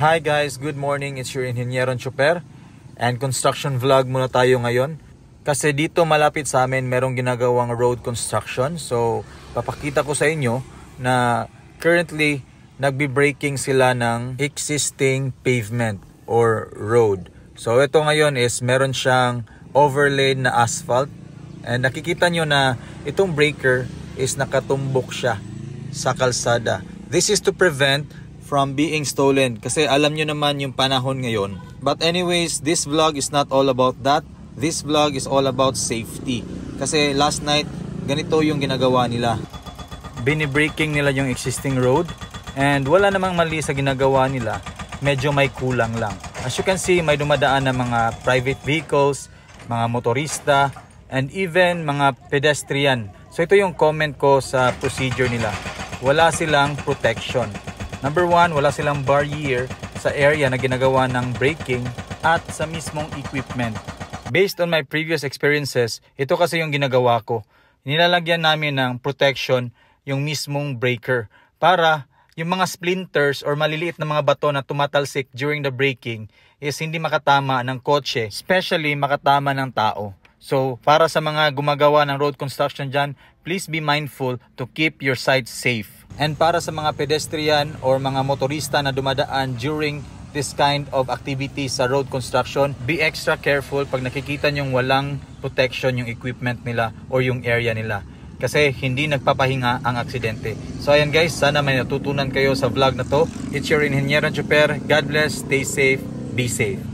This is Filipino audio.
Hi guys, good morning. It's your Ingenyeron Chuper. And construction vlog muna tayo ngayon. Kasi dito malapit sa amin merong ginagawang road construction. So papakita ko sa inyo na currently nagbe-breaking sila ng existing pavement or road. So ito ngayon is meron siyang overlaid na asphalt. And nakikita nyo na itong breaker is nakatumbok siya sa kalsada. This is to prevent from being stolen kasi alam nyo naman yung panahon ngayon. But anyways, this vlog is not all about that. This vlog is all about safety. Kasi last night, ganito yung ginagawa nila. Bini-breaking nila yung existing road and wala namang mali sa ginagawa nila. Medyo may kulang lang. As you can see, may dumadaan na mga private vehicles, mga motorista, and even mga pedestrian. So ito yung comment ko sa procedure nila. Wala silang protection. Number one, wala silang barrier sa area na ginagawa ng braking at sa mismong equipment. Based on my previous experiences, ito kasi yung ginagawa ko. Nilalagyan namin ng protection yung mismong breaker para yung mga splinters or maliliit na mga bato na tumatalsik during the braking is hindi makatama ng kotse, especially makatama ng tao. So, para sa mga gumagawa ng road construction dyan, please be mindful to keep your site safe. And para sa mga pedestrian or mga motorista na dumadaan during this kind of activity sa road construction, be extra careful pag nakikita nyong walang protection yung equipment nila or yung area nila. Kasi hindi nagpapahinga ang aksidente. So ayan guys, sana may natutunan kayo sa vlog na to. It's your Ingenyeron Chuper. God bless, stay safe, be safe.